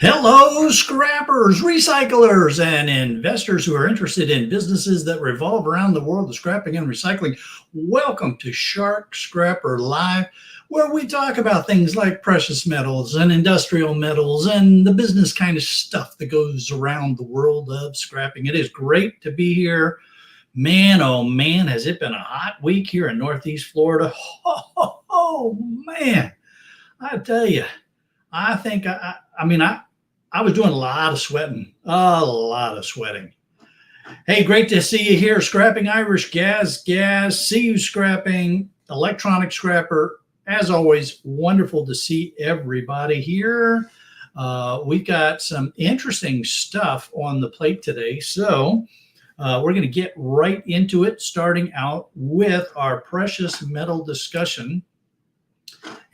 Hello, scrappers, recyclers, and investors who are interested in businesses that revolve around the world of scrapping and recycling. Welcome to Shark Scrapper Live, where we talk about things like precious metals and industrial metals and the business kind of stuff that goes around the world of scrapping. It is great to be here. Man, oh man, has it been a hot week here in Northeast Florida? Oh man, I tell you. I think I was doing a lot of sweating, a lot of sweating. Hey, great to see you here, Scrapping Irish Gas, see you scrapping, electronic scrapper. As always, wonderful to see everybody here. We've got some interesting stuff on the plate today, so we're going to get right into it, starting out with our precious metal discussion.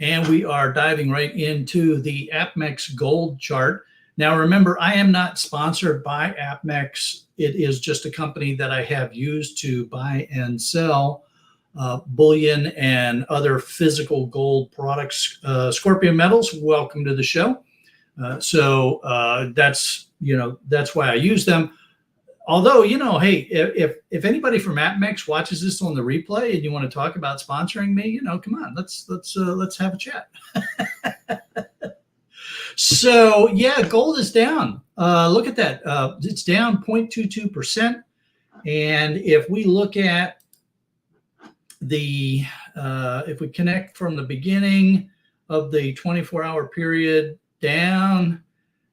And we are diving right into the APMEX gold chart. Now, remember, I am not sponsored by APMEX. It is just a company that I have used to buy and sell bullion and other physical gold products. Scorpion Metals, welcome to the show. That's why I use them. Although, hey, if anybody from APMEX watches this on the replay and you want to talk about sponsoring me, come on, let's have a chat. So yeah, gold is down. Look at that. It's down 0.22%. And if we look at if we connect from the beginning of the 24-hour period down,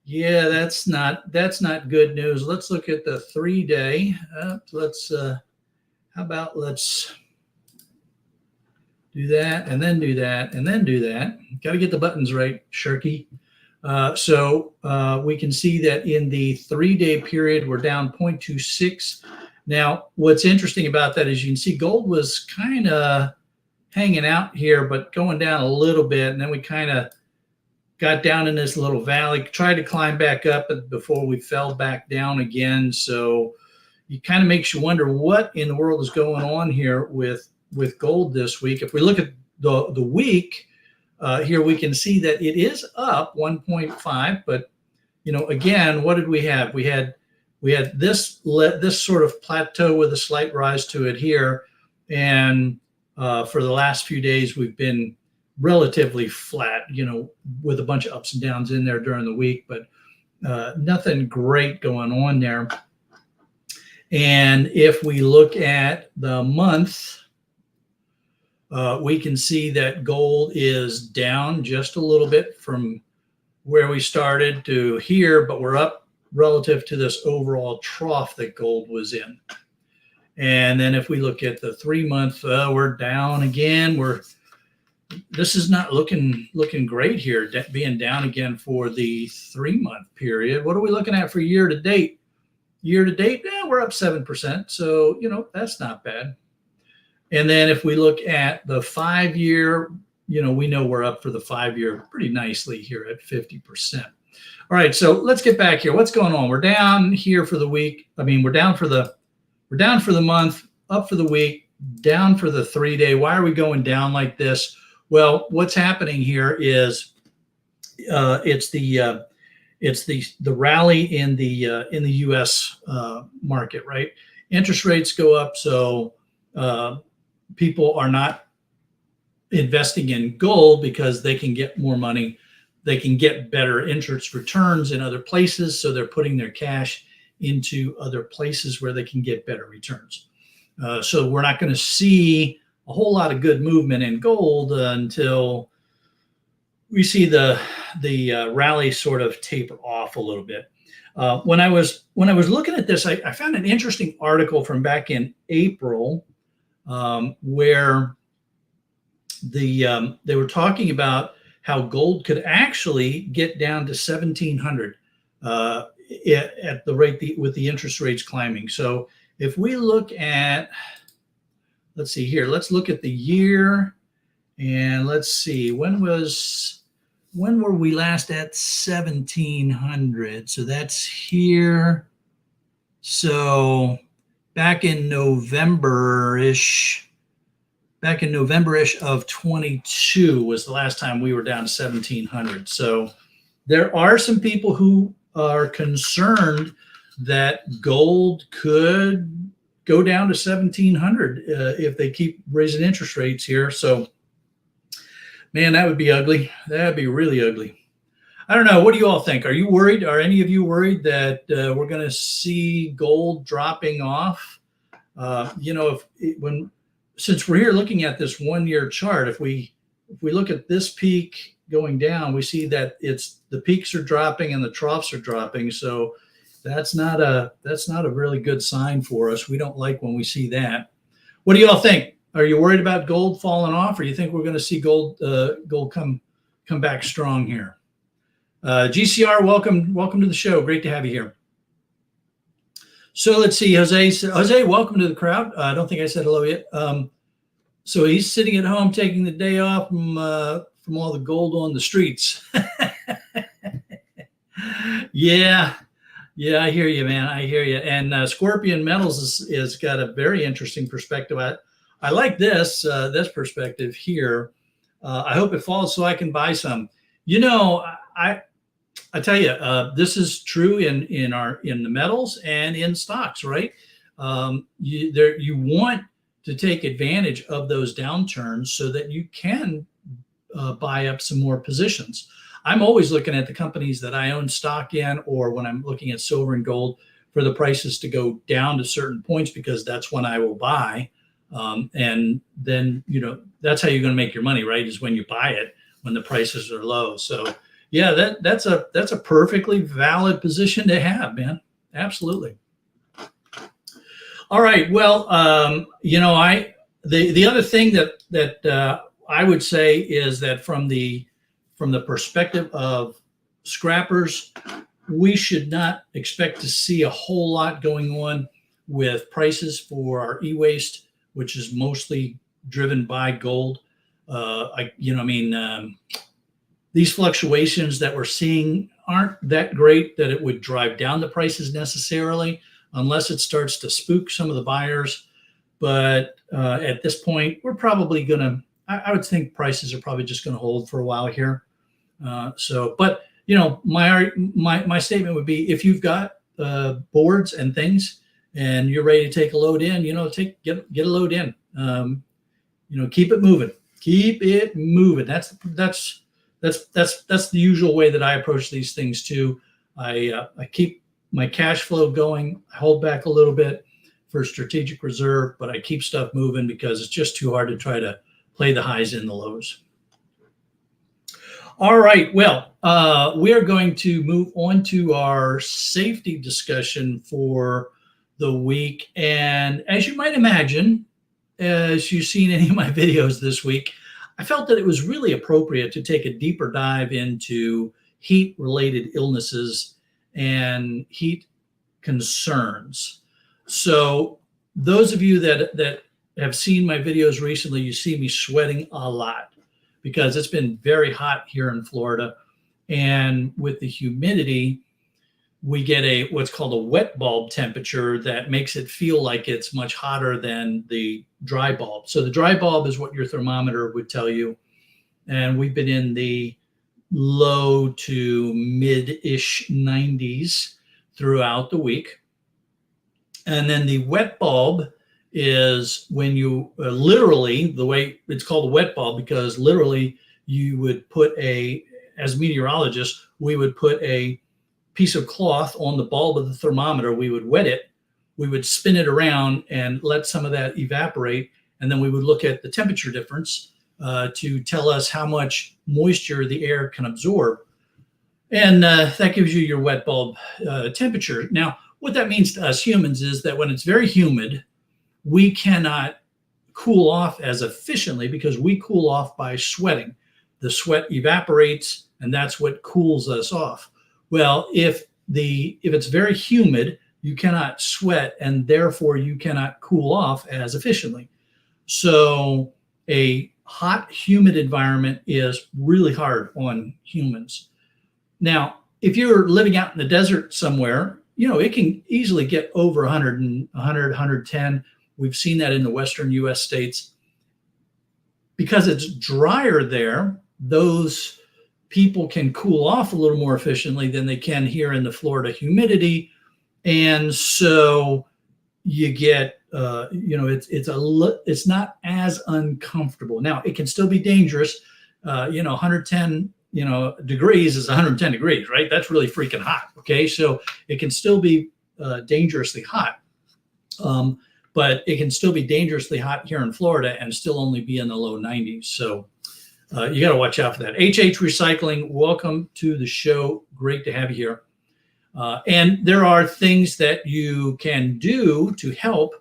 yeah, that's not good news. Let's look at the 3-day. Let's do that and then do that and then do that. Got to get the buttons right, Sharky. So we can see that in the 3-day period, we're down 0.26. Now, what's interesting about that is you can see gold was kind of hanging out here, but going down a little bit, and then we kind of got down in this little valley, tried to climb back up before we fell back down again. So it kind of makes you wonder what in the world is going on here with gold this week. If we look at the week, here we can see that it is up 1.5, but again, what did we have? We had this sort of plateau with a slight rise to it here, and for the last few days we've been relatively flat, with a bunch of ups and downs in there during the week, but nothing great going on there. And if we look at the month, we can see that gold is down just a little bit from where we started to here, but we're up relative to this overall trough that gold was in. And then if we look at the 3-month, we're down again. This is not looking great here, being down again for the 3-month period. What are we looking at for year to date? Year to date, we're up 7%. So, that's not bad. And then if we look at the 5-year, we know we're up for the 5-year pretty nicely here at 50%. All right, so let's get back here. What's going on? We're down here for the week. We're down for the month, up for the week, down for the 3-day. Why are we going down like this? Well, what's happening here is it's the rally in the U.S. Market, right? Interest rates go up, so people are not investing in gold because they can get more money. They can get better interest returns in other places, so they're putting their cash into other places where they can get better returns. So we're not going to see a whole lot of good movement in gold until we see the rally sort of taper off a little bit. When I was looking at this, I found an interesting article from back in April where they were talking about how gold could actually get down to 1,700 at the rate with the interest rates climbing. So if we look at, let's see here, let's look at the year, and let's see, when were we last at 1,700? So that's here. So back in November-ish of 22 was the last time we were down to 1,700. So There are some people who are concerned that gold could go down to 1,700 if they keep raising interest rates here. So, man, that would be ugly. That'd be really ugly. I don't know. What do you all think? Are you worried? Are any of you worried that we're going to see gold dropping off? Since we're here looking at this 1 year chart, if we look at this peak going down, we see that the peaks are dropping and the troughs are dropping. So that's not a really good sign for us. We don't like when we see that. What do you all think? Are you worried about gold falling off, or you think we're going to see gold come back strong here? GCR, welcome to the show. Great to have you here. So let's see, Jose, welcome to the crowd. I don't think I said hello yet. So he's sitting at home taking the day off from all the gold on the streets. Yeah, I hear you, man. I hear you. And Scorpion Metals is got a very interesting perspective. I like this perspective here. I hope it falls so I can buy some. You know, I tell you, this is true in the metals and in stocks, right? You want to take advantage of those downturns so that you can buy up some more positions. I'm always looking at the companies that I own stock in, or when I'm looking at silver and gold, for the prices to go down to certain points, because that's when I will buy. And then, that's how you're going to make your money, right? Is when you buy it when the prices are low. So yeah, that's a perfectly valid position to have, man. Absolutely. All right. Well, the other thing that I would say is that from the perspective of scrappers, we should not expect to see a whole lot going on with prices for our e-waste, which is mostly driven by gold. These fluctuations that we're seeing aren't that great that it would drive down the prices necessarily, unless it starts to spook some of the buyers. But at this point, we're probably I would think prices are probably just going to hold for a while here. My statement would be, if you've got boards and things and you're ready to take a load in, get a load in. Keep it moving. Keep it moving. That's the usual way that I approach these things too. I keep my cash flow going. I hold back a little bit for strategic reserve, but I keep stuff moving because it's just too hard to try to play the highs and the lows. All right. Well, we are going to move on to our safety discussion for the week. And as you might imagine, as you've seen any of my videos this week, I felt that it was really appropriate to take a deeper dive into heat-related illnesses and heat concerns. So those of you that have seen my videos recently, you see me sweating a lot because it's been very hot here in Florida. And with the humidity, we get what's called a wet bulb temperature that makes it feel like it's much hotter than the dry bulb. So the dry bulb is what your thermometer would tell you. And we've been in the low to mid-ish 90s throughout the week. And then the wet bulb is when you literally, the way it's called a wet bulb, because literally you would put as meteorologists, we would put a piece of cloth on the bulb of the thermometer. We would wet it, we would spin it around and let some of that evaporate. And then we would look at the temperature difference to tell us how much moisture the air can absorb. And that gives you your wet bulb temperature. Now, what that means to us humans is that when it's very humid, we cannot cool off as efficiently because we cool off by sweating. The sweat evaporates, and that's what cools us off. Well, if it's very humid, you cannot sweat, and therefore you cannot cool off as efficiently. So a hot, humid environment is really hard on humans. Now, if you're living out in the desert somewhere, it can easily get over 100, 110. We've seen that in the western U.S. states. Because it's drier there, those people can cool off a little more efficiently than they can here in the Florida humidity. And so you get, it's not as uncomfortable. Now, it can still be dangerous. 110, degrees is 110 degrees, right? That's really freaking hot. Okay. So it can still be dangerously hot. But it can still be dangerously hot here in Florida and still only be in the low 90s. So you got to watch out for that. HH Recycling, welcome to the show. Great to have you here. And there are things that you can do to help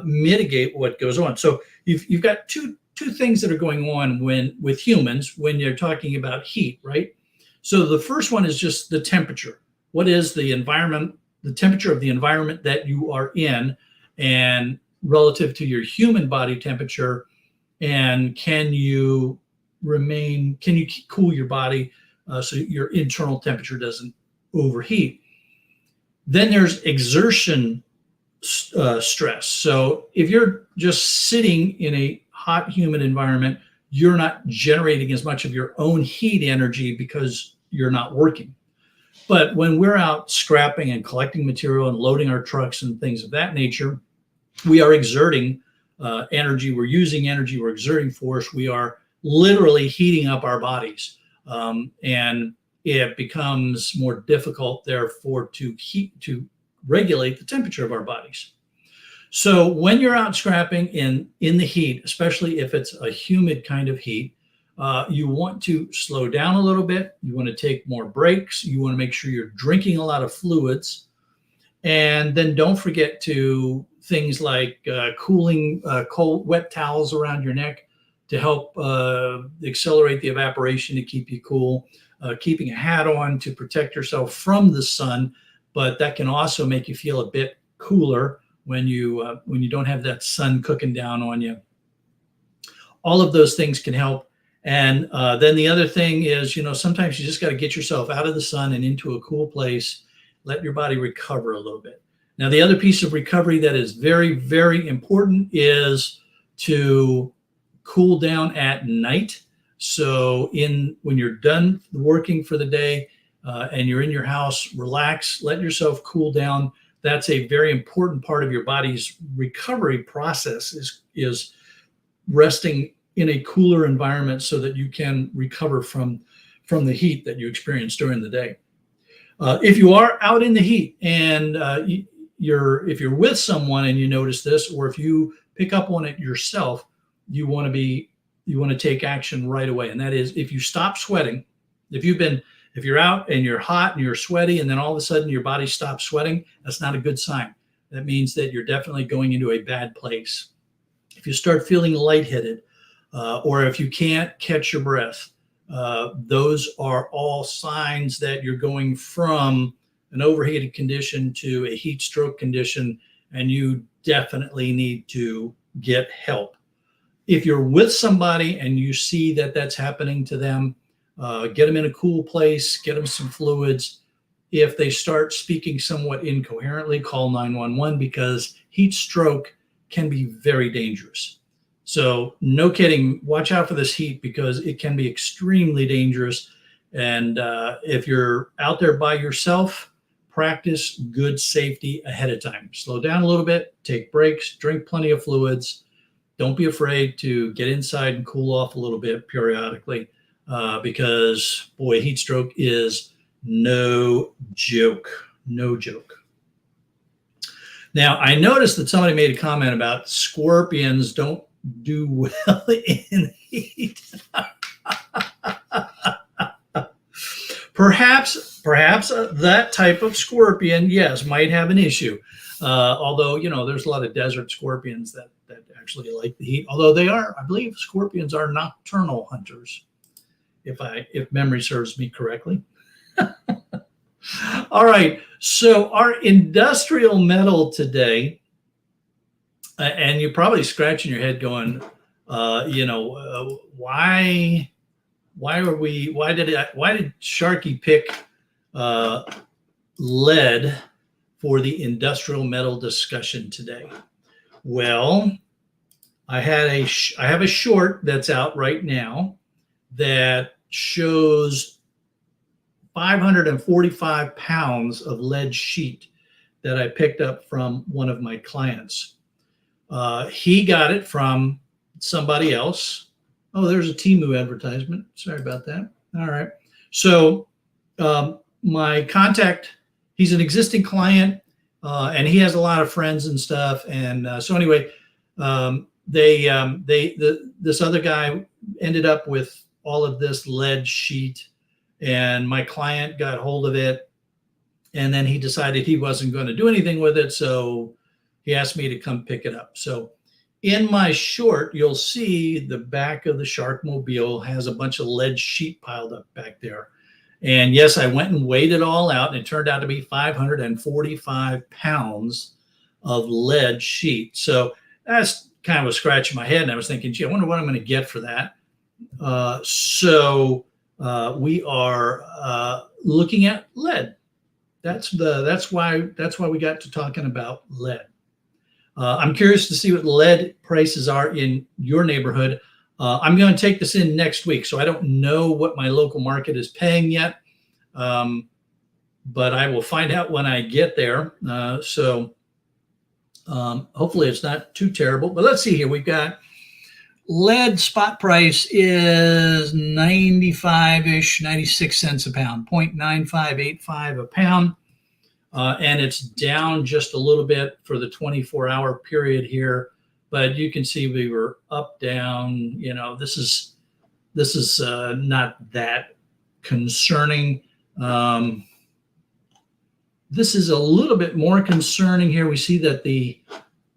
mitigate what goes on. So you've got two things that are going on with humans when you're talking about heat, right? So the first one is just the temperature. What is the environment, the temperature of the environment that you are in, and relative to your human body temperature, and can you cool your body so your internal temperature doesn't overheat. Then there's exertion stress. So if you're just sitting in a hot, humid environment, you're not generating as much of your own heat energy because you're not working. But when we're out scrapping and collecting material and loading our trucks and things of that nature, we are exerting energy. We're using energy. We're exerting force. We are literally heating up our bodies. And it becomes more difficult, therefore, to regulate the temperature of our bodies. So when you're out scrapping in the heat, especially if it's a humid kind of heat, you want to slow down a little bit. You want to take more breaks. You want to make sure you're drinking a lot of fluids. And then don't forget to things like cooling cold, wet towels around your neck to help accelerate the evaporation to keep you cool. Keeping a hat on to protect yourself from the sun, but that can also make you feel a bit cooler when you don't have that sun cooking down on you. All of those things can help. And then the other thing is, sometimes you just got to get yourself out of the sun and into a cool place, let your body recover a little bit. Now, the other piece of recovery that is very, very important is to cool down at night. So when you're done working for the day and you're in your house, relax, let yourself cool down. That's a very important part of your body's recovery process is resting in a cooler environment so that you can recover from the heat that you experience during the day. If you are out in the heat and if you're with someone and you notice this, or if you pick up on it yourself, you want to take action right away. And that is, if you stop sweating, if you're out and you're hot and you're sweaty and then all of a sudden your body stops sweating, that's not a good sign. That means that you're definitely going into a bad place. If you start feeling lightheaded, or if you can't catch your breath, those are all signs that you're going from an overheated condition to a heat stroke condition, and you definitely need to get help. If you're with somebody and you see that that's happening to them, get them in a cool place, get them some fluids. If they start speaking somewhat incoherently, call 911, because heat stroke can be very dangerous. So no kidding, watch out for this heat because it can be extremely dangerous. And if you're out there by yourself, practice good safety ahead of time. Slow down a little bit, take breaks, drink plenty of fluids. Don't be afraid to get inside and cool off a little bit periodically because, boy, heat stroke is no joke. No joke. Now, I noticed that somebody made a comment about scorpions don't do well in heat. Perhaps that type of scorpion, yes, might have an issue. Although, there's a lot of desert scorpions that actually like the heat. Although I believe scorpions are nocturnal hunters, if memory serves me correctly. All right, so our industrial metal today, and you're probably scratching your head going, why did Sharky pick lead for the industrial metal discussion today? Well, I have a short that's out right now that shows 545 pounds of lead sheet that I picked up from one of my clients. He got it from somebody else. Oh, there's a Temu advertisement. Sorry about that. All right. So my contact, he's an existing client, and he has a lot of friends and stuff. And so anyway, this other guy ended up with all of this lead sheet, and my client got hold of it, and then he decided he wasn't going to do anything with it. So he asked me to come pick it up. So in my short, you'll see the back of the Sharkmobile has a bunch of lead sheet piled up back there. And yes, I went and weighed it all out, and it turned out to be 545 pounds of lead sheet. So that's kind of a scratch in my head. And I was thinking, gee, I wonder what I'm going to get for that. So we are looking at lead. That's why we got to talking about lead. I'm curious to see what lead prices are in your neighborhood. I'm going to take this in next week, so I don't know what my local market is paying yet, but I will find out when I get there. So hopefully it's not too terrible. But let's see here. We've got lead spot price is 95-ish, 96 cents a pound, 0.9585 a pound. And it's down just a little bit for the 24-hour period here, but you can see we were up, down. You know, this is not that concerning. This is a little bit more concerning here. We see that the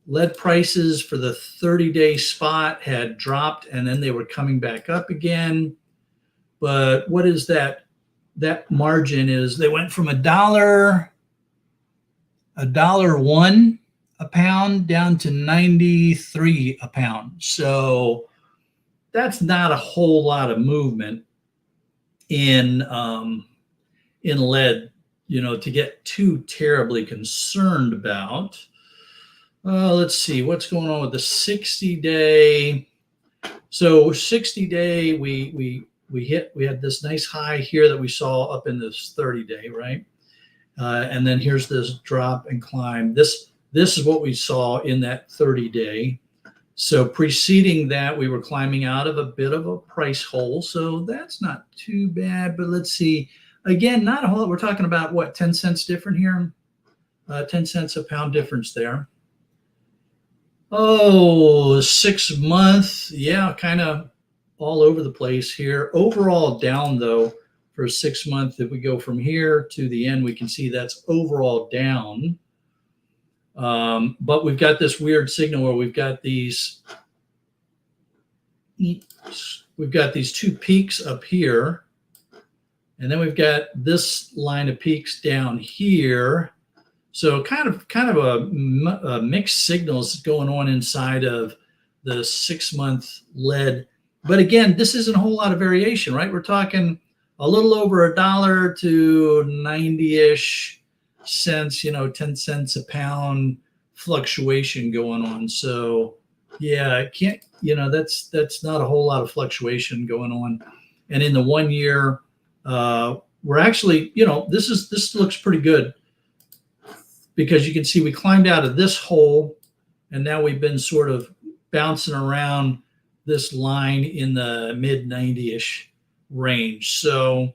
lead prices for the 30-day spot had dropped, and then they were coming back up again. But what is that? That margin is they went from $1.01 a pound down to 93 a pound. So that's not a whole lot of movement in lead, you know, to get too terribly concerned about. Let's see what's going on with the 60-day. So 60-day, we had this nice high here that we saw up in this 30-day, right? And then here's this drop and climb. This is what we saw in that 30-day. So preceding that, we were climbing out of a bit of a price hole. So that's not too bad. But let's see. Again, not a whole lot. We're talking about, what, 10 cents different here? 10 cents a pound difference there. Oh, 6 month. Yeah, kind of all over the place here. Overall down, though. For 6 months, if we go from here to the end, we can see that's overall down. But we've got this weird signal where we've got these two peaks up here, and then we've got this line of peaks down here. So kind of a mixed signals going on inside of the 6 month lead. But again, this isn't a whole lot of variation, right? We're talking a little over $1 to 90-ish cents, 10 cents a pound fluctuation going on. So yeah, it can't, that's not a whole lot of fluctuation going on. And in the 1 year, we're actually, this looks pretty good, because you can see we climbed out of this hole, and now we've been sort of bouncing around this line in the mid 90-ish range. So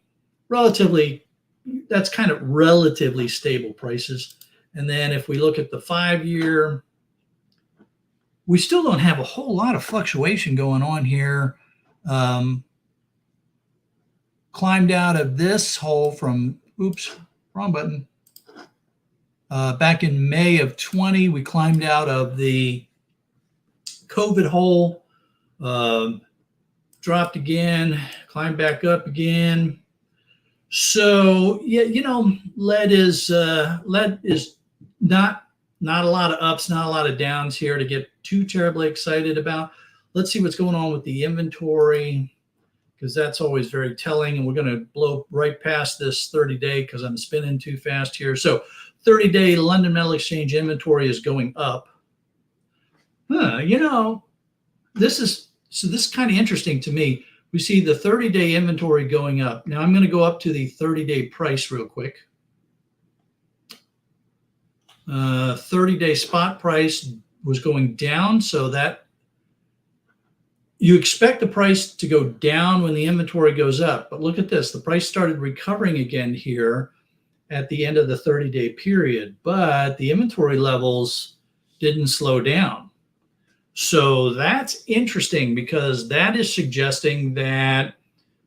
that's kind of relatively stable prices. And then if we look at the 5 year, we still don't have a whole lot of fluctuation going on here. Climbed out of this hole from, wrong button. Back in May of 20, we climbed out of the COVID hole, dropped again, climbed back up again. So yeah, lead is not a lot of ups, not a lot of downs here to get too terribly excited about. Let's see what's going on with the inventory, because that's always very telling. And we're going to blow right past this 30-day because I'm spinning too fast here. So 30-day London Metal Exchange inventory is going up. This is kind of interesting to me. we see the 30-day inventory going up. Now I'm going to go up to the 30-day price real quick. 30-day spot price was going down, so that you expect the price to go down when the inventory goes up. But look at this, the price started recovering again here at the end of the 30-day period, but the inventory levels didn't slow down. So that's interesting, because that is suggesting that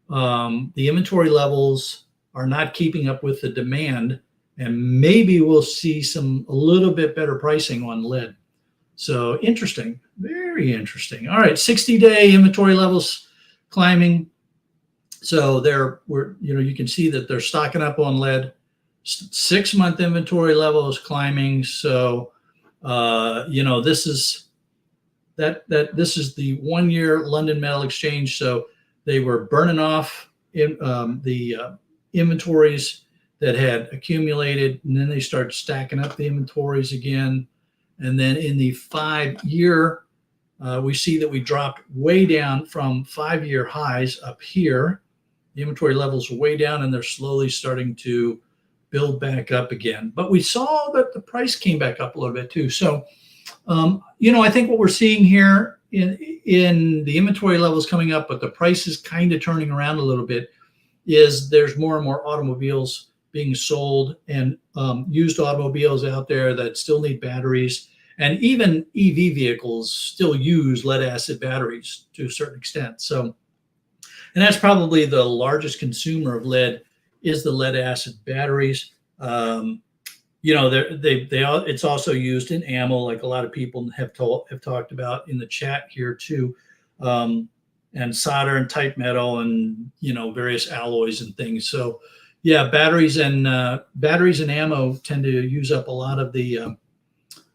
the inventory levels are not keeping up with the demand, and maybe we'll see a little bit better pricing on lead. So interesting, very interesting. All right, 60-day inventory levels climbing. So you can see that they're stocking up on lead. 6-month inventory level is climbing. So this is the 1-year London Metal Exchange. So they were burning off the inventories that had accumulated, and then they start stacking up the inventories again. And then in the 5-year, we see that we dropped way down from 5-year highs up here. The inventory levels are way down, and they're slowly starting to build back up again. But we saw that the price came back up a little bit too. So, I think what we're seeing here in the inventory levels coming up, but the price is kind of turning around a little bit, is there's more and more automobiles being sold, and used automobiles out there that still need batteries. And even EV vehicles still use lead acid batteries to a certain extent. So, and that's probably the largest consumer of lead, is the lead acid batteries. It's also used in ammo, like a lot of people have talked about in the chat here too, and solder and type metal, and various alloys and things. So, yeah, batteries and ammo tend to use up a lot of the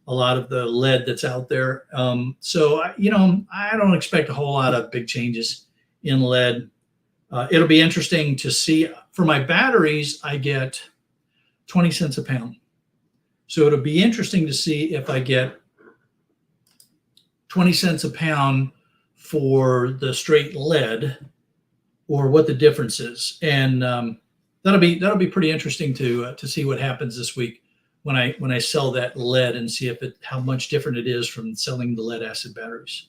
lead that's out there. So I don't expect a whole lot of big changes in lead. It'll be interesting to see. For my batteries, I get 20 cents a pound. So it'll be interesting to see if I get 20 cents a pound for the straight lead, or what the difference is. And that'll be pretty interesting to see what happens this week when I sell that lead, and see how much different it is from selling the lead acid batteries.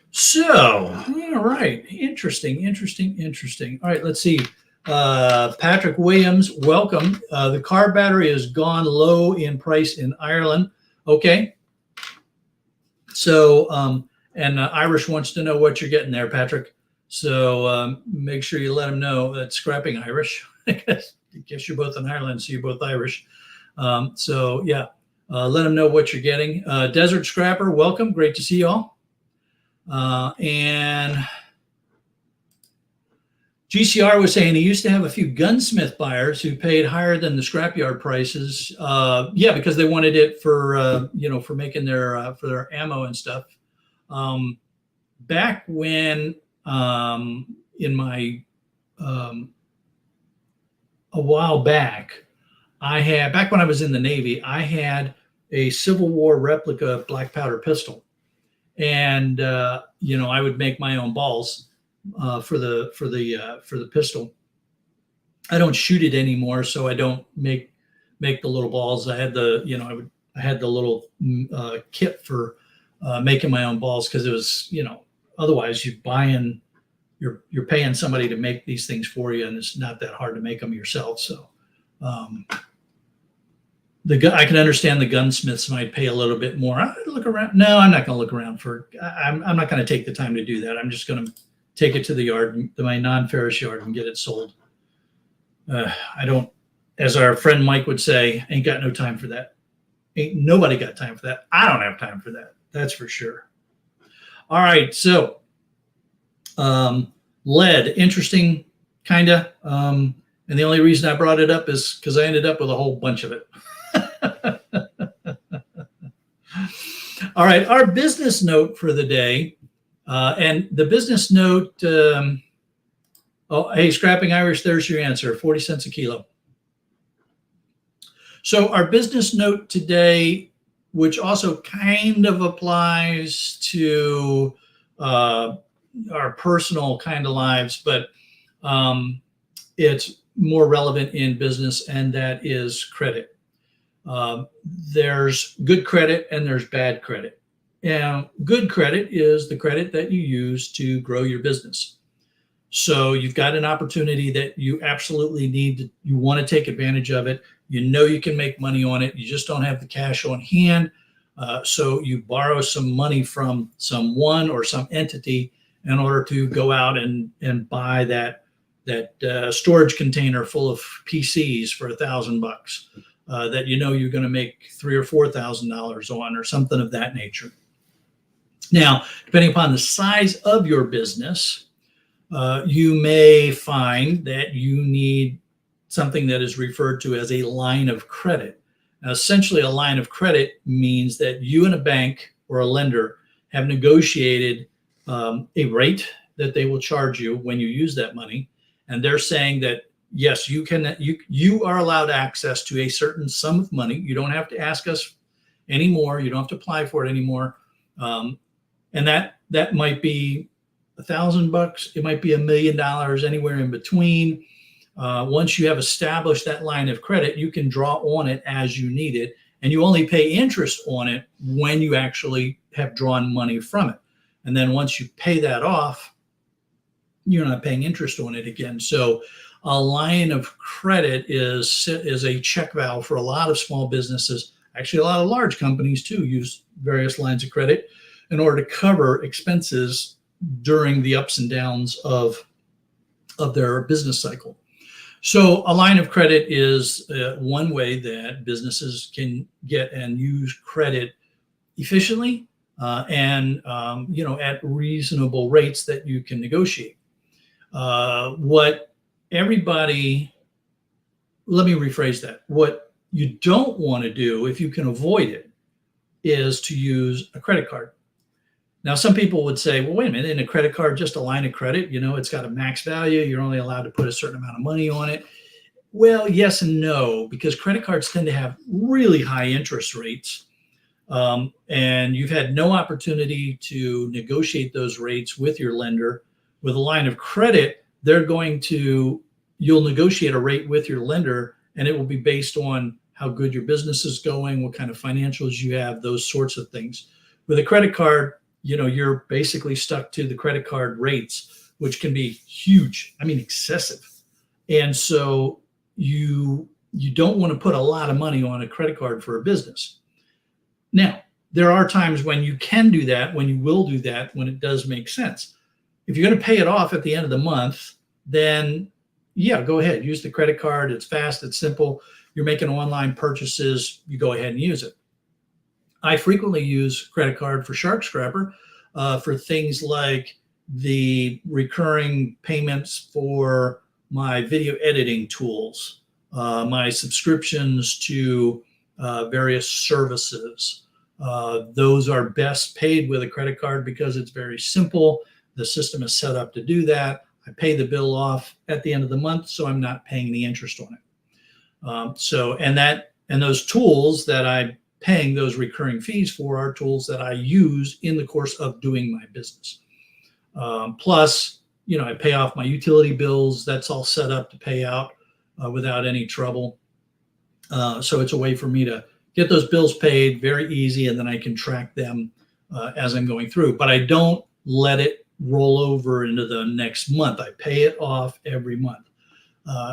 So, all right, interesting. All right, let's see. Patrick Williams, welcome. The car battery has gone low in price in Ireland. Okay. So, and Irish wants to know what you're getting there, Patrick. So make sure you let him know that Scrapping Irish. I guess you're both in Ireland, so you're both Irish. So yeah, let him know what you're getting. Desert Scrapper, welcome. Great to see you all. And GCR was saying he used to have a few gunsmith buyers who paid higher than the scrapyard prices. Yeah, because they wanted it for for making their for their ammo and stuff. Back when in my a while back, back when I was in the Navy, I had a Civil War replica black powder pistol, and I would make my own balls for the pistol. I don't shoot it anymore, so I don't make the little balls. I had the I had the little kit for making my own balls, because it was otherwise you're paying somebody to make these things for you, and it's not that hard to make them yourself. So I can understand the gunsmiths might pay a little bit more. I look around. No, I'm not going to look around for. I'm not going to take the time to do that. I'm just going to take it to the yard, to my non-ferrous yard, and get it sold. I don't, as our friend Mike would say, ain't got no time for that. Ain't nobody got time for that. I don't have time for that. That's for sure. All right, so lead, interesting, kind of. And the only reason I brought it up is because I ended up with a whole bunch of it. All right, our business note for the day. And the business note, hey, Scrapping Irish, there's your answer, 40 cents a kilo. So our business note today, which also kind of applies to our personal kind of lives, but it's more relevant in business, and that is credit. There's good credit and there's bad credit. And good credit is the credit that you use to grow your business. So you've got an opportunity that you absolutely need, you want to take advantage of it. You know you can make money on it. You just don't have the cash on hand. So you borrow some money from someone or some entity in order to go out and buy that storage container full of PCs for $1,000 that you know you're going to make $3,000 or $4,000 on, or something of that nature. Now, depending upon the size of your business, you may find that you need something that is referred to as a line of credit. Now, essentially, a line of credit means that you and a bank or a lender have negotiated a rate that they will charge you when you use that money, and they're saying that yes, you are allowed access to a certain sum of money. You don't have to ask us anymore. You don't have to apply for it anymore, and that might be $1,000. It might be $1 million, anywhere in between. Once you have established that line of credit, you can draw on it as you need it, and you only pay interest on it when you actually have drawn money from it. And then once you pay that off, you're not paying interest on it again. So a line of credit is a check valve for a lot of small businesses. Actually, a lot of large companies too use various lines of credit in order to cover expenses during the ups and downs of their business cycle. So a line of credit is one way that businesses can get and use credit efficiently and at reasonable rates that you can negotiate. Let me rephrase that. What you don't want to do, if you can avoid it, is to use a credit card. Now, some people would say, well, wait a minute, in a credit card, just a line of credit, it's got a max value. You're only allowed to put a certain amount of money on it. Well, yes and no, because credit cards tend to have really high interest rates. And you've had no opportunity to negotiate those rates with your lender. With a line of credit, you'll negotiate a rate with your lender, and it will be based on how good your business is going, what kind of financials you have, those sorts of things. With a credit card, you're basically stuck to the credit card rates, which can be huge. I mean, excessive. And so you don't want to put a lot of money on a credit card for a business. Now, there are times when you can do that, when you will do that, when it does make sense. If you're going to pay it off at the end of the month, then yeah, go ahead. Use the credit card. It's fast. It's simple. You're making online purchases. You go ahead and use it. I frequently use credit card for Shark Scrapper for things like the recurring payments for my video editing tools, my subscriptions to various services. Those are best paid with a credit card because it's very simple. The system is set up to do that. I pay the bill off at the end of the month, so I'm not paying the interest on it. And those tools that I'm paying those recurring fees for are tools that I use in the course of doing my business. Plus, I pay off my utility bills. That's all set up to pay out without any trouble. So it's a way for me to get those bills paid very easy, and then I can track them as I'm going through. But I don't let it roll over into the next month. I pay it off every month.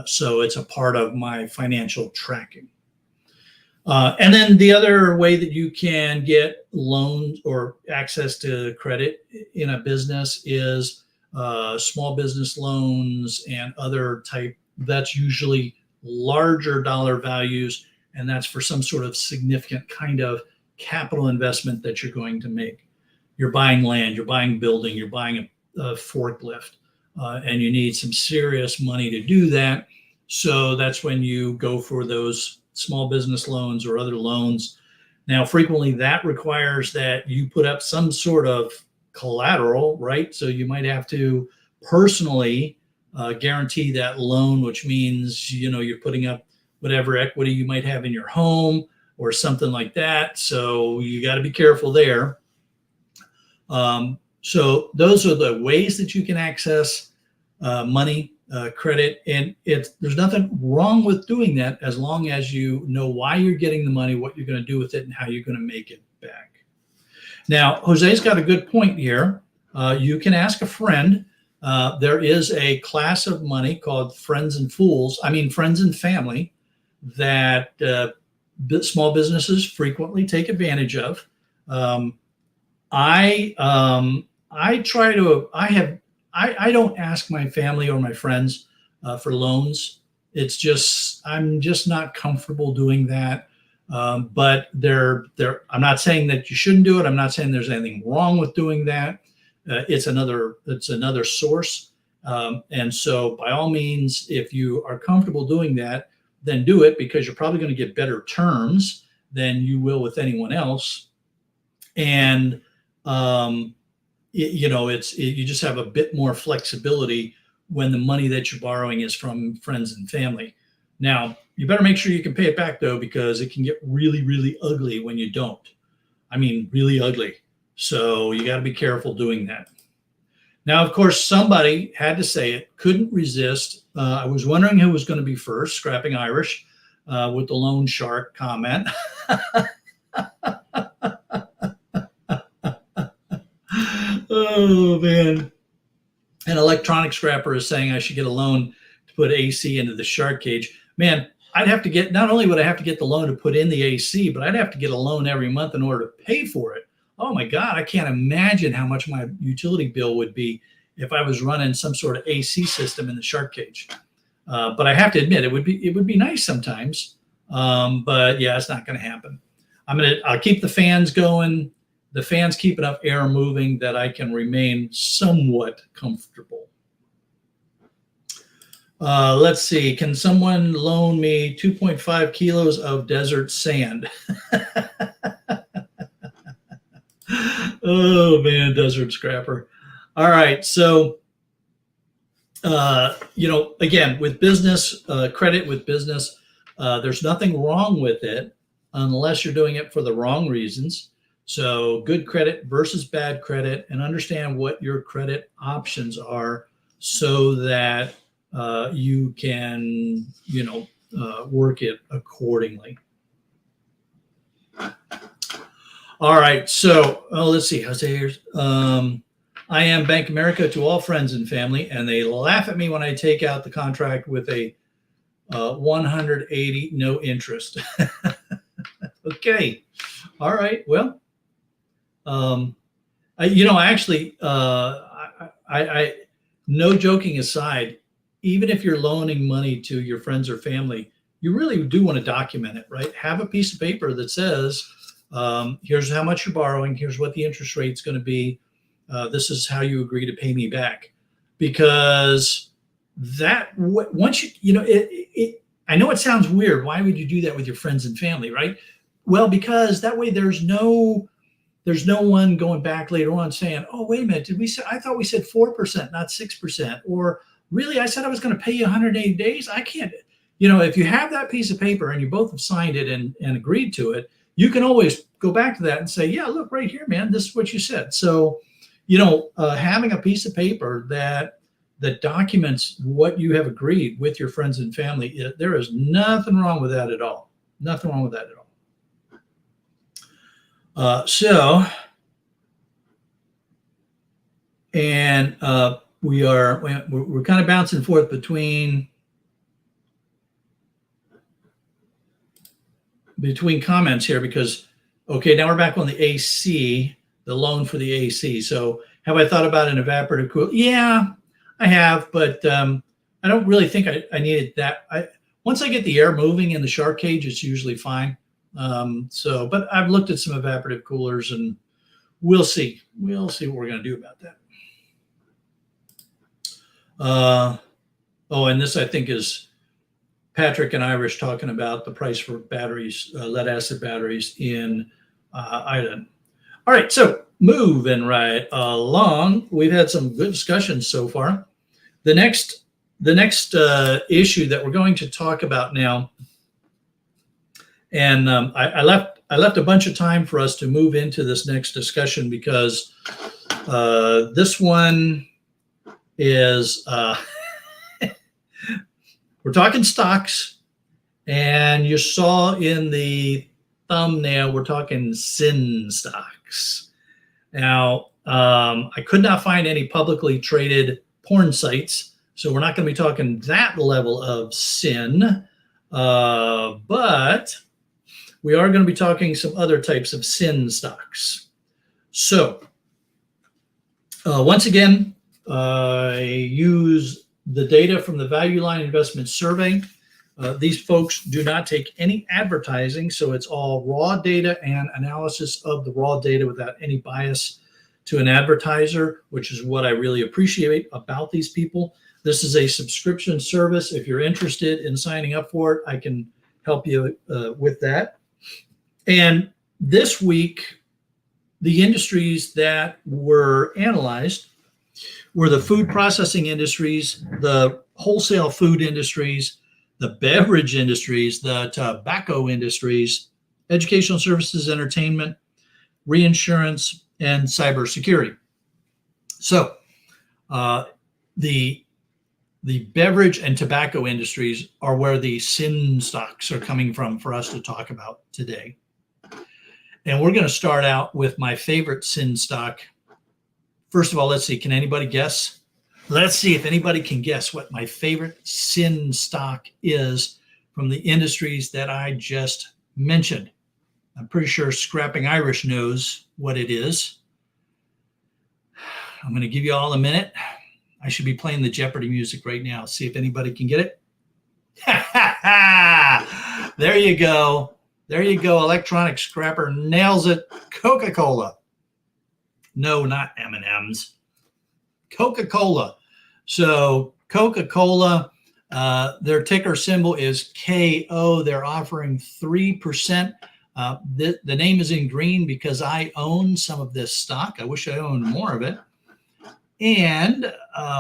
So it's a part of my financial tracking. And then the other way that you can get loans or access to credit in a business is small business loans and other type. That's usually larger dollar values, and that's for some sort of significant kind of capital investment that you're going to make. You're buying land, you're buying building, you're buying a forklift, and you need some serious money to do that. So that's when you go for those small business loans or other loans. Now, frequently that requires that you put up some sort of collateral, right? So you might have to personally guarantee that loan, which means, you're putting up whatever equity you might have in your home or something like that. So you got to be careful there. So those are the ways that you can access money, credit, and there's nothing wrong with doing that as long as you know why you're getting the money, what you're going to do with it, and how you're going to make it back. Now, Jose's got a good point here. You can ask a friend. There is a class of money called friends and family that small businesses frequently take advantage of. I don't ask my family or my friends for loans. I'm just not comfortable doing that. But I'm not saying that you shouldn't do it. I'm not saying there's anything wrong with doing that. It's another source. And so by all means, if you are comfortable doing that, then do it, because you're probably going to get better terms than you will with anyone else. And, you just have a bit more flexibility when the money that you're borrowing is from friends and family. Now, you better make sure you can pay it back, though, because it can get really, really ugly when you don't. I mean, really ugly. So you got to be careful doing that. Now, of course, somebody had to say it, couldn't resist. I was wondering who was going to be first, Scrapping Irish, with the loan shark comment. Oh, man. An electronic scrapper is saying I should get a loan to put AC into the shark cage. Man, not only would I have to get the loan to put in the AC, but I'd have to get a loan every month in order to pay for it. Oh my God, I can't imagine how much my utility bill would be if I was running some sort of AC system in the shark cage. But I have to admit, it would be nice sometimes. But yeah, it's not going to happen. I'll keep the fans going. The fans keep enough air moving that I can remain somewhat comfortable. Let's see. Can someone loan me 2.5 kilos of desert sand? Oh, man, desert scrapper. All right. So, again, with business, credit with business, there's nothing wrong with it unless you're doing it for the wrong reasons. So good credit versus bad credit, and understand what your credit options are so that you can, work it accordingly. All right. So let's see. Jose here. I am Bank America to all friends and family, and they laugh at me when I take out the contract with a 180 no interest. Okay. All right. Well, no joking aside, even if you're loaning money to your friends or family, you really do want to document it, right? Have a piece of paper that says, here's how much you're borrowing. Here's what the interest rate's going to be. This is how you agree to pay me back. Because once I know it sounds weird. Why would you do that with your friends and family, right? Well, because that way there's no one going back later on saying, oh, wait a minute, I thought we said 4%, not 6%. Or really, I said I was going to pay you 180 days. I can't, if you have that piece of paper and you both have signed it and agreed to it, you can always go back to that and say, yeah, look right here, man, this is what you said. So, having a piece of paper that documents what you have agreed with your friends and family, there is nothing wrong with that at all. Nothing wrong with that at all. We're kind of bouncing forth between comments here because, okay, now we're back on the AC, the loan for the AC. So have I thought about an evaporative cooler? Yeah, I have, but I don't really think I needed that. Once I get the air moving in the shark cage, it's usually fine. But I've looked at some evaporative coolers, and we'll see what we're going to do about that. And this I think is Patrick and Irish talking about the price for batteries, lead acid batteries in Ireland. All right, so moving right along, we've had some good discussions so far. The next issue that we're going to talk about now. And I left a bunch of time for us to move into this next discussion because This one is, we're talking stocks, and you saw in the thumbnail, we're talking sin stocks. Now, I could not find any publicly traded porn sites, so we're not going to be talking that level of sin, but we are going to be talking some other types of sin stocks. So, once again, I use the data from the Value Line Investment Survey. These folks do not take any advertising, so it's all raw data and analysis of the raw data without any bias to an advertiser, which is what I really appreciate about these people. This is a subscription service. If you're interested in signing up for it, I can help you with that. And this week, the industries that were analyzed were the food processing industries, the wholesale food industries, the beverage industries, the tobacco industries, educational services, entertainment, reinsurance, and cybersecurity. So the beverage and tobacco industries are where the sin stocks are coming from for us to talk about today. And we're going to start out with my favorite sin stock. First of all, let's see, can anybody guess? Let's see if anybody can guess what my favorite sin stock is from the industries that I just mentioned. I'm pretty sure Scrapping Irish knows what it is. I'm going to give you all a minute. I should be playing the Jeopardy music right now. See if anybody can get it. There you go. There you go. Electronic Scrapper nails it. Coca-Cola. No, not M&Ms. Coca-Cola. So Coca-Cola, their ticker symbol is KO. They're offering 3%. The name is in green because I own some of this stock. I wish I owned more of it. And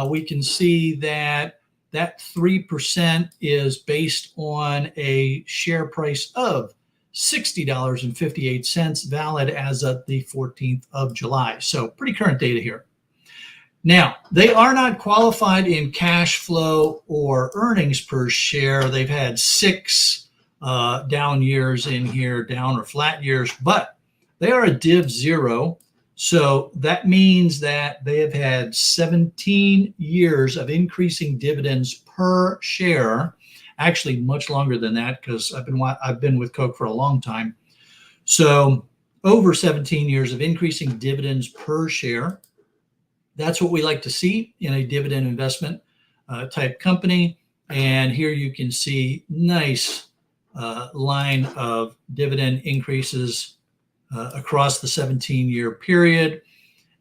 we can see that 3% is based on a share price of $60.58, valid as of the 14th of July. So pretty current data here. Now, they are not qualified in cash flow or earnings per share. They've had 6 down years in here, down or flat years, but they are a div 0. So that means that they have had 17 years of increasing dividends per share. Actually, much longer than that because I've been with Coke for a long time. So over 17 years of increasing dividends per share. That's what we like to see in a dividend investment type company. And here you can see nice line of dividend increases across the 17-year period.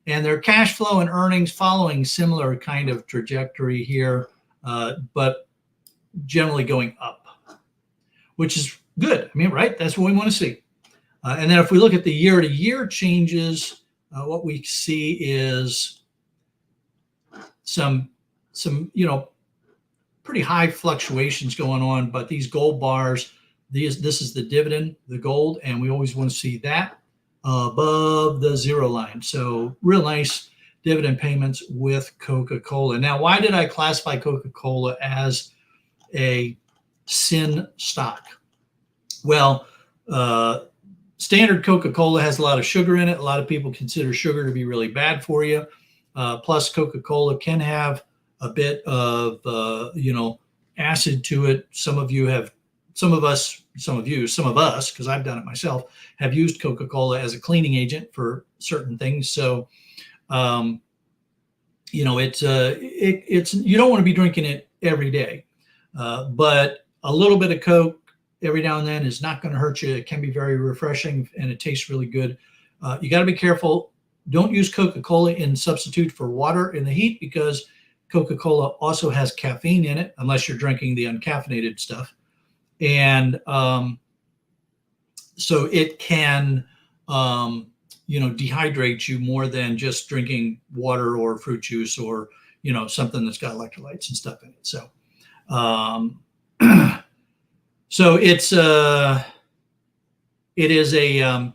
And their cash flow and earnings following similar kind of trajectory here, but generally going up, which is good. I mean, right? That's what we want to see. And then if we look at the year-to-year changes, what we see is some pretty high fluctuations going on. But these gold bars, this is the dividend, the gold, and we always want to see that above the 0 line. So real nice dividend payments with Coca-Cola. Now, why did I classify Coca-Cola as a sin stock? Well, standard Coca-Cola has a lot of sugar in it. A lot of people consider sugar to be really bad for you. Plus, Coca-Cola can have a bit of acid to it. Some of us, because I've done it myself, have used Coca-Cola as a cleaning agent for certain things. So, it's you don't want to be drinking it every day, but a little bit of Coke every now and then is not going to hurt you. It can be very refreshing and it tastes really good. You got to be careful. Don't use Coca-Cola in substitute for water in the heat because Coca-Cola also has caffeine in it, unless you're drinking the uncaffeinated stuff. And so it can, dehydrate you more than just drinking water or fruit juice or, something that's got electrolytes and stuff in it. So, so it is a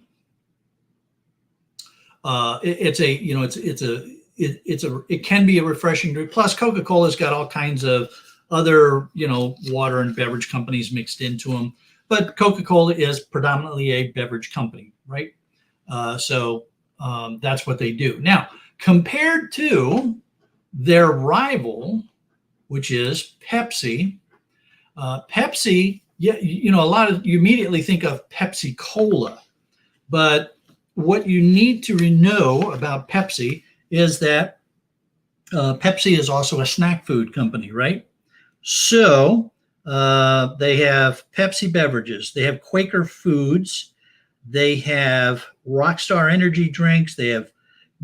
it can be a refreshing drink. Plus, Coca-Cola's got all kinds of other, water and beverage companies mixed into them. But Coca-Cola is predominantly a beverage company, right? So that's what they do. Now, compared to their rival, which is Pepsi, Pepsi, yeah, you immediately think of Pepsi Cola, but what you need to know about Pepsi is that Pepsi is also a snack food company, right? So they have Pepsi beverages, they have Quaker Foods, they have Rockstar energy drinks, they have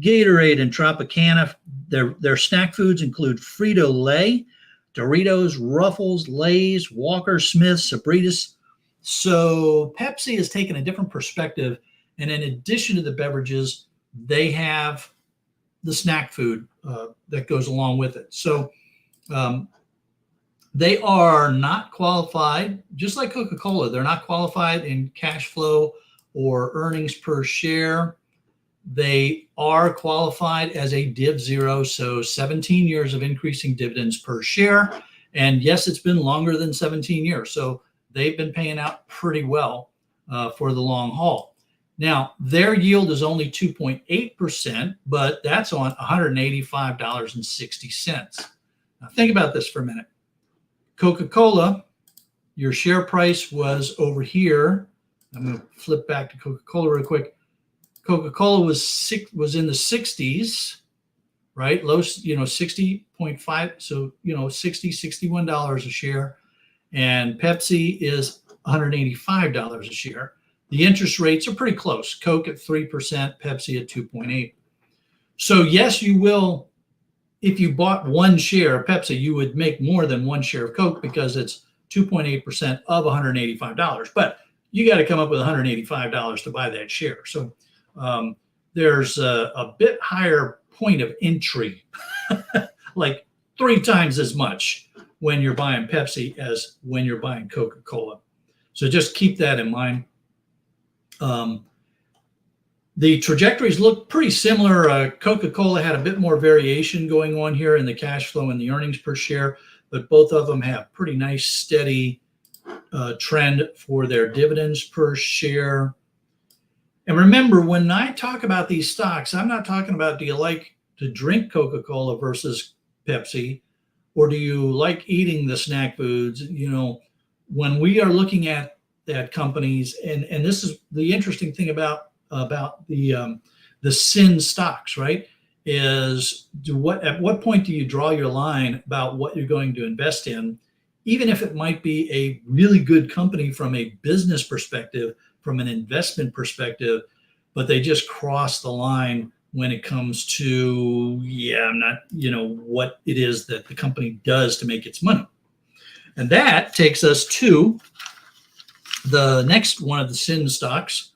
Gatorade and Tropicana. Their snack foods include Frito-Lay, Doritos, Ruffles, Lay's, Walker, Smith, Sabritas. So Pepsi has taken a different perspective, and in addition to the beverages, they have the snack food that goes along with it. So they are not qualified, just like Coca-Cola. They're not qualified in cash flow or earnings per share. They are qualified as a Div 0, so 17 years of increasing dividends per share. And yes, it's been longer than 17 years. So they've been paying out pretty well for the long haul. Now, their yield is only 2.8%, but that's on $185.60. Now, think about this for a minute. Coca-Cola, your share price was over here. I'm going to flip back to Coca-Cola real quick. Coca-Cola was in the 60s, right? Low, 60.5. So, $61 a share. And Pepsi is $185 a share. The interest rates are pretty close. Coke at 3%, Pepsi at 2.8. So yes, you will, if you bought one share of Pepsi, you would make more than one share of Coke because it's 2.8% of $185. But you got to come up with $185 to buy that share. So there's a bit higher point of entry, like 3 times as much when you're buying Pepsi as when you're buying Coca-Cola. So just keep that in mind. The trajectories look pretty similar. Coca-Cola had a bit more variation going on here in the cash flow and the earnings per share, but both of them have pretty nice steady trend for their dividends per share. And remember, when I talk about these stocks, I'm not talking about, do you like to drink Coca-Cola versus Pepsi, or do you like eating the snack foods? When we are looking at companies, and this is the interesting thing about the sin stocks, right? Is at what point do you draw your line about what you're going to invest in, even if it might be a really good company from a business perspective, from an investment perspective, but they just cross the line when it comes to, what it is that the company does to make its money. And that takes us to the next one of the sin stocks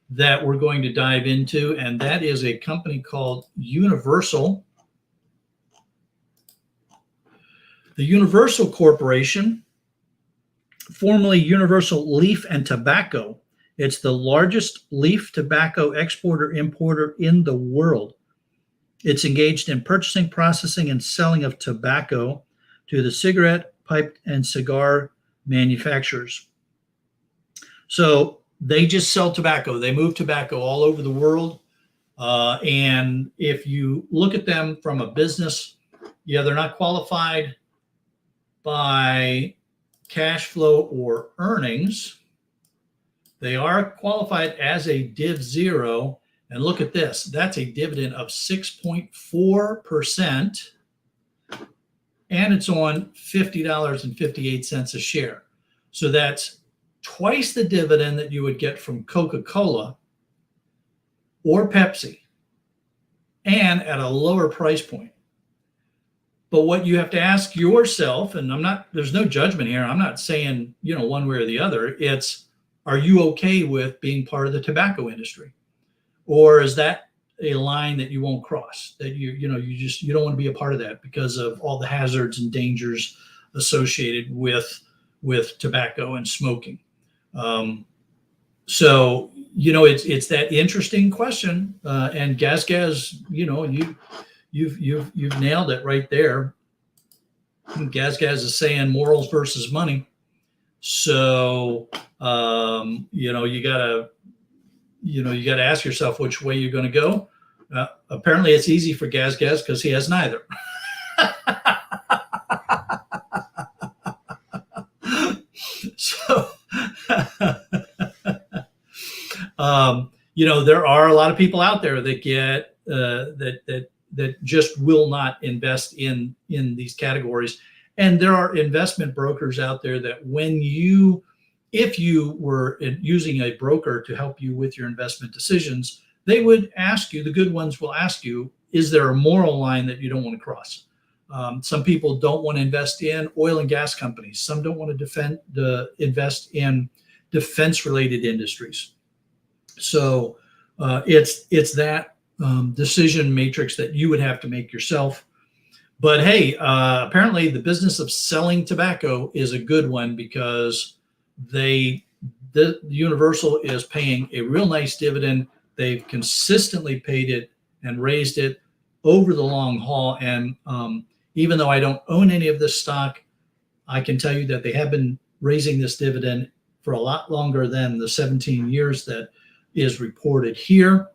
that we're going to dive into, and that is a company called Universal. The Universal Corporation, formerly Universal Leaf and Tobacco. It's the largest leaf tobacco exporter-importer in the world. It's engaged in purchasing, processing, and selling of tobacco to the cigarette, pipe, and cigar manufacturers. So they just sell tobacco. They move tobacco all over the world. And if you look at them from a business, they're not qualified by cash flow or earnings. They are qualified as a Div 0. And look at this. That's a dividend of 6.4%. And it's on $50.58 a share. So that's twice the dividend that you would get from Coca-Cola or Pepsi, and at a lower price point. But what you have to ask yourself, and there's no judgment here. I'm not saying, one way or the other. It's, are you okay with being part of the tobacco industry? Or is that a line that you won't cross, that you don't want to be a part of that because of all the hazards and dangers associated with tobacco and smoking? So, it's that interesting question. And Gaz, you've nailed it right there. Gaz is saying morals versus money. So, you gotta ask yourself which way you're going to go. Apparently it's easy for Gaz because he has neither. So, there are a lot of people out there that get that just will not invest in these categories. And there are investment brokers out there that if you were using a broker to help you with your investment decisions, they would ask you, the good ones will ask you, is there a moral line that you don't want to cross? Some people don't want to invest in oil and gas companies. Some don't want to invest in defense-related industries. So it's that decision matrix that you would have to make yourself. But hey, apparently the business of selling tobacco is a good one because the Universal is paying a real nice dividend. They've consistently paid it and raised it over the long haul. And even though I don't own any of this stock, I can tell you that they have been raising this dividend for a lot longer than the 17 years that is reported here.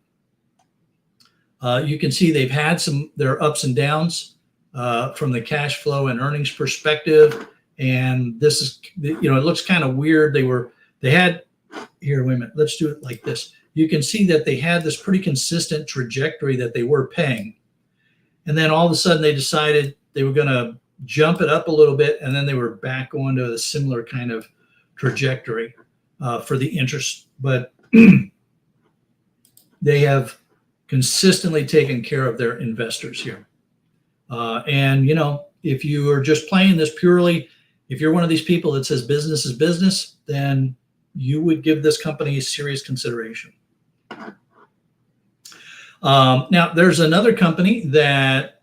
You can see they've had their ups and downs from the cash flow and earnings perspective. And this is, it looks kind of weird. Here, wait a minute, let's do it like this. You can see that they had this pretty consistent trajectory that they were paying. And then all of a sudden they decided they were going to jump it up a little bit. And then they were back going to a similar kind of trajectory for the interest. But they have consistently taken care of their investors here. And, if you are just playing this purely, if you're one of these people that says business is business, then you would give this company serious consideration. Now, there's another company that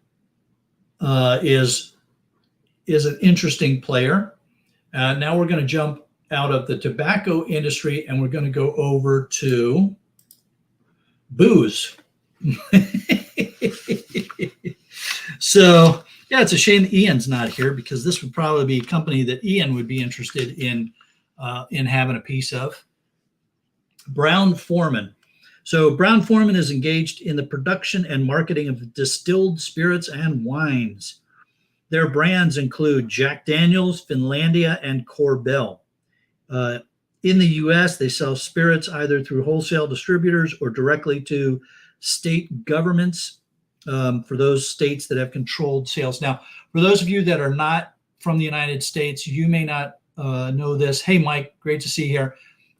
is an interesting player. Now we're going to jump out of the tobacco industry and we're going to go over to booze. So, yeah, it's a shame Ian's not here because this would probably be a company that Ian would be interested in having a piece of. Brown-Forman. So Brown-Forman is engaged in the production and marketing of distilled spirits and wines. Their brands include Jack Daniel's, Finlandia, and Korbel. In the U.S., they sell spirits either through wholesale distributors or directly to state governments for those states that have controlled sales. Now, for those of you that are not from the United States, you may not know this. Hey, Mike, great to see you here.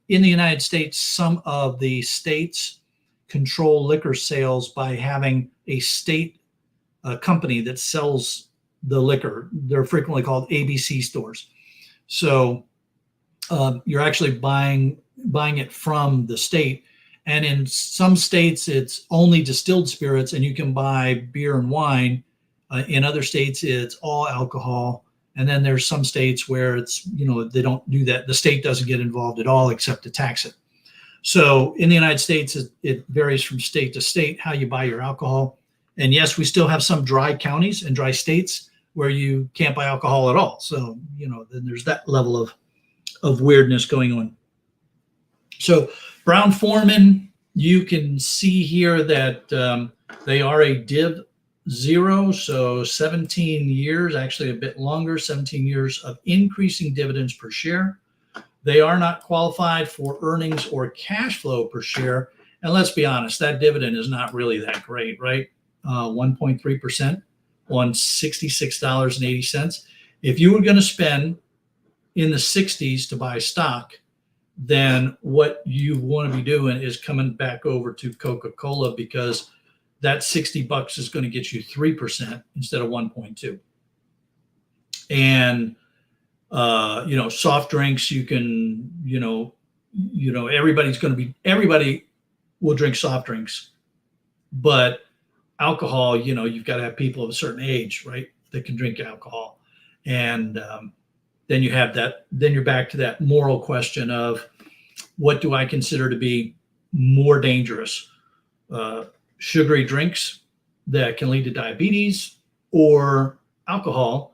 In the United States, some of the states control liquor sales by having a state company that sells the liquor. They're frequently called ABC stores. So you're actually buying it from the state. And in some states, it's only distilled spirits and you can buy beer and wine. In other states, it's all alcohol. And then there's some states where it's, they don't do that. The state doesn't get involved at all except to tax it. So in the United States, it varies from state to state how you buy your alcohol. And yes, we still have some dry counties and dry states where you can't buy alcohol at all. So, then there's that level of weirdness going on. So Brown-Forman, you can see here that they are a Div 0, so 17 years, actually a bit longer, 17 years of increasing dividends per share. They are not qualified for earnings or cash flow per share. And let's be honest, that dividend is not really that great, right? 1.3% on $66.80. If you were going to spend in the 60s to buy stock, then what you want to be doing is coming back over to Coca-Cola because that $60 is going to get you 3% instead of 1.2. And soft drinks, you can, everybody will drink soft drinks, but alcohol, you've got to have people of a certain age, right, that can drink alcohol. And then you have that, then you're back to that moral question of what do I consider to be more dangerous. Sugary drinks that can lead to diabetes, or alcohol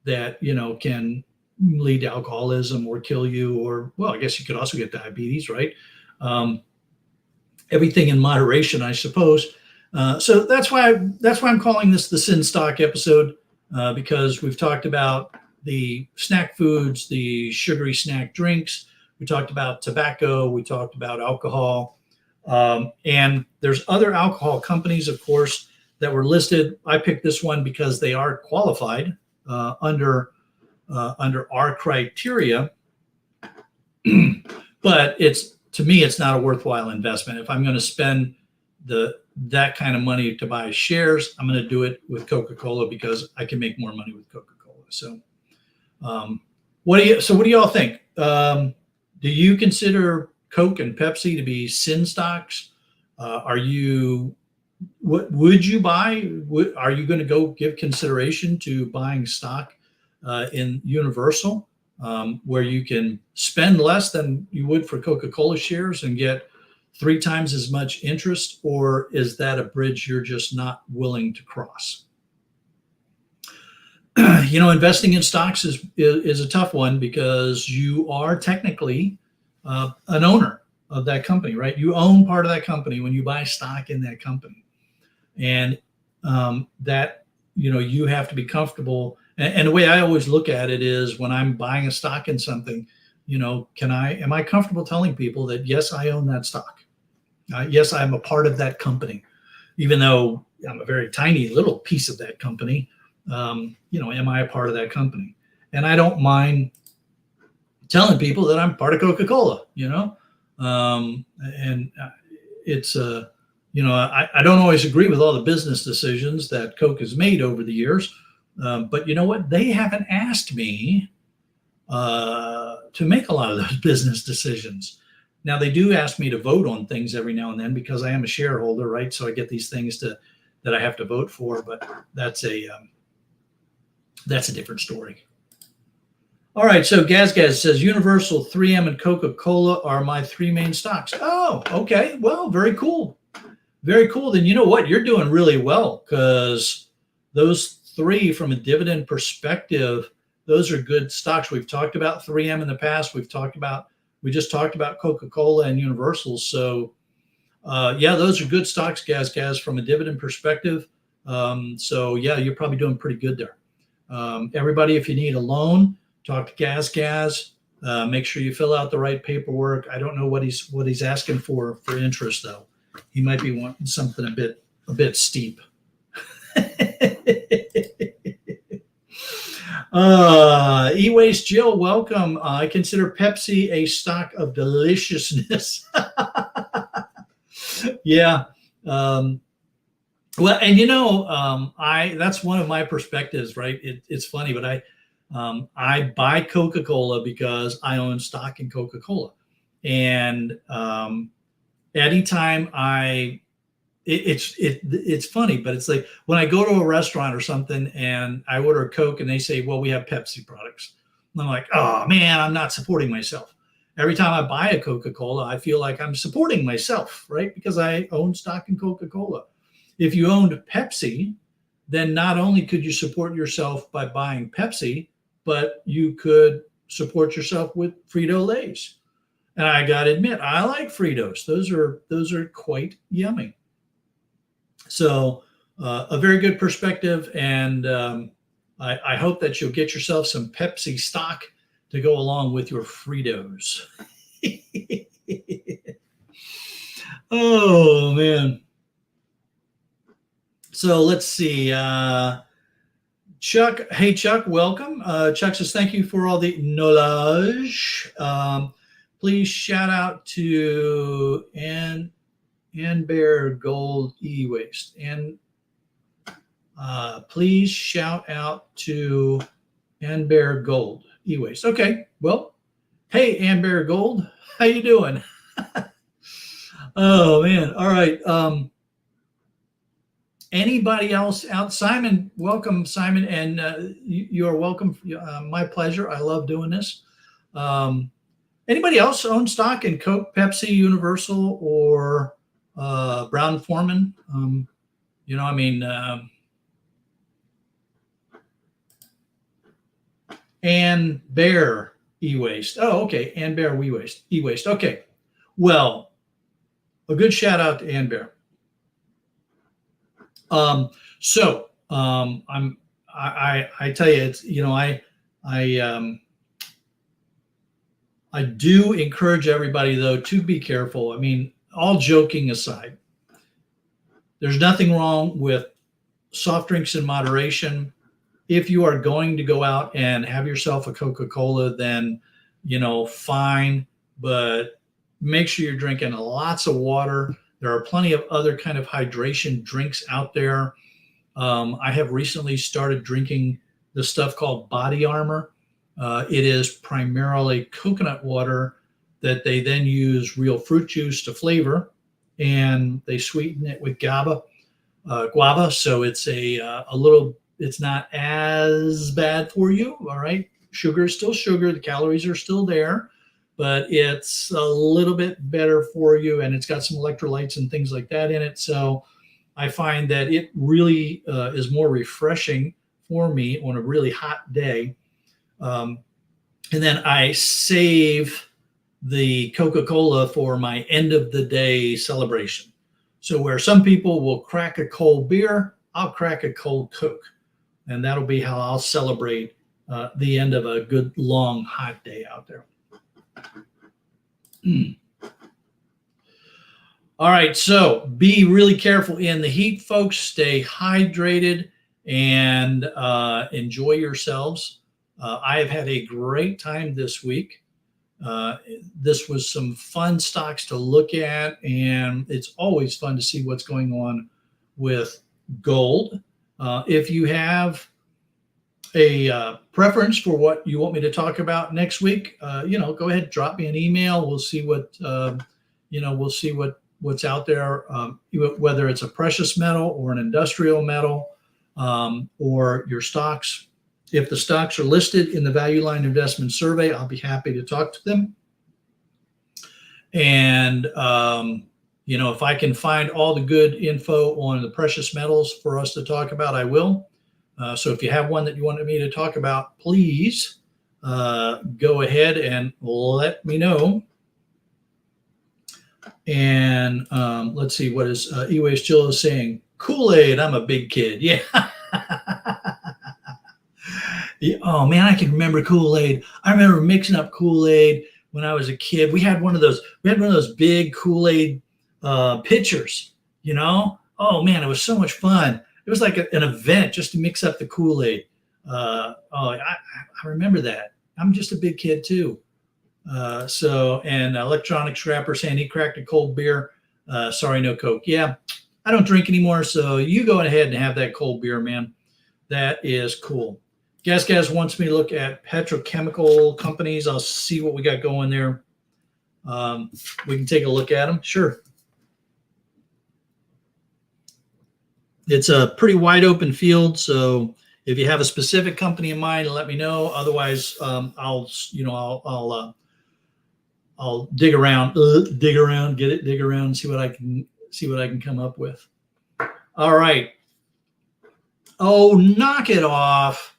that, can lead to alcoholism or kill you, or, well, I guess you could also get diabetes, right? Everything in moderation, I suppose. So that's why I'm calling this the Sin Stock episode, because we've talked about the snack foods, the sugary snack drinks. We talked about tobacco. We talked about alcohol. And there's other alcohol companies, of course, that were listed. I picked this one because they are qualified under our criteria. But to me, it's not a worthwhile investment. If I'm going to spend that kind of money to buy shares, I'm going to do it with Coca-Cola because I can make more money with Coca-Cola. So, what do y'all think? Do you consider Coke and Pepsi to be sin stocks? What would you buy? Are you going to go give consideration to buying stock in Universal, where you can spend less than you would for Coca-Cola shares and get 3 times as much interest? Or is that a bridge you're just not willing to cross? Investing in stocks is a tough one, because you are technically an owner of that company, right? You own part of that company when you buy stock in that company, and that you have to be comfortable. And the way I always look at it is, when I'm buying a stock in something, am I comfortable telling people that yes, I own that stock? Yes, I'm a part of that company, even though I'm a very tiny little piece of that company. Am I a part of that company? And I don't mind telling people that I'm part of Coca-Cola, and it's I don't always agree with all the business decisions that Coke has made over the years. But you know what? They haven't asked me to make a lot of those business decisions. Now, they do ask me to vote on things every now and then, because I am a shareholder, right? So I get these things that I have to vote for, but that's a different story. All right, so Gaz says Universal, 3M, and Coca-Cola are my 3 main stocks. Oh, okay. Well, very cool. Very cool. Then you know what? You're doing really well, because those 3, from a dividend perspective, those are good stocks. We've talked about 3M in the past. We just talked about Coca-Cola and Universal. So yeah, those are good stocks, Gaz, from a dividend perspective. So yeah, you're probably doing pretty good there. Everybody, if you need a loan, talk to Gaz. Make sure you fill out the right paperwork. I don't know what he's asking for interest, though. He might be wanting something a bit steep. E-Waste Jill, welcome. I consider Pepsi a stock of deliciousness. Yeah. Well, and that's one of my perspectives, right? It's funny, but I buy Coca-Cola because I own stock in Coca-Cola, and anytime it's funny, but it's like when I go to a restaurant or something and I order a Coke and they say, well, we have Pepsi products. And I'm like, oh man, I'm not supporting myself. Every time I buy a Coca-Cola, I feel like I'm supporting myself, right? Because I own stock in Coca-Cola. If you owned Pepsi, then not only could you support yourself by buying Pepsi, but you could support yourself with Frito-Lays. And I got to admit, I like Fritos. Those are quite yummy. So a very good perspective, and I hope that you'll get yourself some Pepsi stock to go along with your Fritos. Oh, man. So let's see. Chuck, hey, Chuck, welcome. Chuck says, thank you for all the knowledge. Please shout out to Bear Gold E-Waste. And please shout out to Bear Gold E-Waste. Okay, well, hey, Bear Gold, how you doing? Oh, man. All right. Anybody else out? Simon, welcome, Simon. And you're welcome. My pleasure. I love doing this. Anybody else own stock in Coke, Pepsi, Universal, or Brown Forman? You know, I mean, and Bear e-waste. Oh, okay. And Bear e-waste. Okay. Well, a good shout out to Ann Bear. I tell you, it's, you know, I do encourage everybody though to be careful. I mean, all joking aside, there's nothing wrong with soft drinks in moderation. If you are going to go out and have yourself a Coca-Cola, then, you know, fine, but make sure you're drinking lots of water. There are plenty of other kind of hydration drinks out there. I have recently started drinking this stuff called Body Armor. It is primarily coconut water that they then use real fruit juice to flavor, and they sweeten it with guava. So it's it's not as bad for you. All right. Sugar is still sugar. The calories are still there, but it's a little bit better for you. And it's got some electrolytes and things like that in it. So I find that it really is more refreshing for me on a really hot day. And then I save the Coca-Cola for my end of the day celebration. So where some people will crack a cold beer, I'll crack a cold Coke. And that'll be how I'll celebrate the end of a good, long, hot day out there. All right, so be really careful in the heat, folks. Stay hydrated and enjoy yourselves. I have had a great time this week. This was some fun stocks to look at, and it's always fun to see what's going on with gold. If you have a preference for what you want me to talk about next week, go ahead, drop me an email. We'll see what's out there, whether it's a precious metal or an industrial metal, or your stocks. If the stocks are listed in the Value Line Investment Survey, I'll be happy to talk to them. And if I can find all the good info on the precious metals for us to talk about, I will. So if you have one that you wanted me to talk about, please go ahead and let me know. And let's see, what is E-Waste Jill is saying? Kool-Aid, I'm a big kid. Yeah. Oh, man, I can remember Kool-Aid. I remember mixing up Kool-Aid when I was a kid. We had one of those big Kool-Aid pitchers, Oh, man, it was so much fun. It was like an event just to mix up the Kool-Aid. I remember that. I'm just a big kid too. And electronic scrapper saying he cracked a cold beer. Sorry, no Coke. Yeah, I don't drink anymore. So you go ahead and have that cold beer, man. That is cool. Gaz wants me to look at petrochemical companies. I'll see what we got going there. We can take a look at them. Sure. It's a pretty wide open field. So if you have a specific company in mind, let me know. Otherwise, I'll dig around, and see what I can come up with. All right. Oh, knock it off,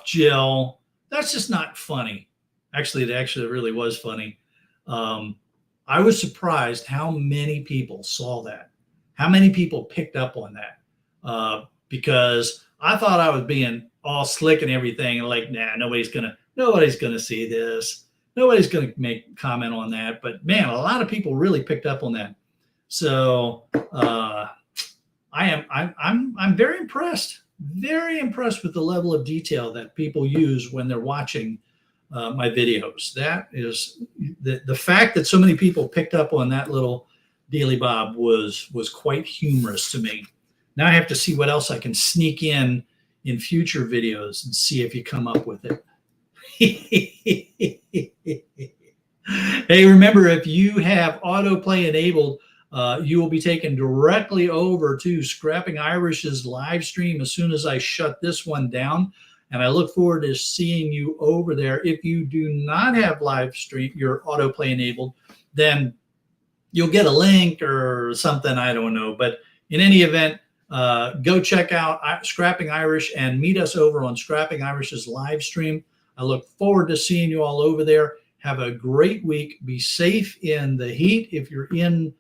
Jill. That's just not funny. Actually, it really was funny. I was surprised how many people saw that. How many people picked up on that? Because I thought I was being all slick and everything, and like, nah, nobody's gonna see this. Nobody's gonna make comment on that. But man, a lot of people really picked up on that. So I'm very impressed. Very impressed with the level of detail that people use when they're watching my videos. That is the fact that so many people picked up on that little dealy bob was quite humorous to me. Now I have to see what else I can sneak in future videos and see if you come up with it. Hey, remember, if you have autoplay enabled, you will be taken directly over to Scrapping Irish's live stream as soon as I shut this one down. And I look forward to seeing you over there. If you do not have live stream, your autoplay enabled, then you'll get a link or something. I don't know. But in any event, go check out Scrapping Irish and meet us over on Scrapping Irish's live stream. I look forward to seeing you all over there. Have a great week. Be safe in the heat. If you're in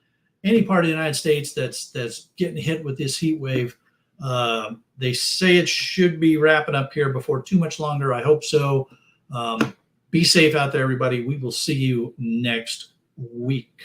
any part of the United States that's getting hit with this heat wave, they say it should be wrapping up here before too much longer. I hope so. Be safe out there, everybody. We will see you next week.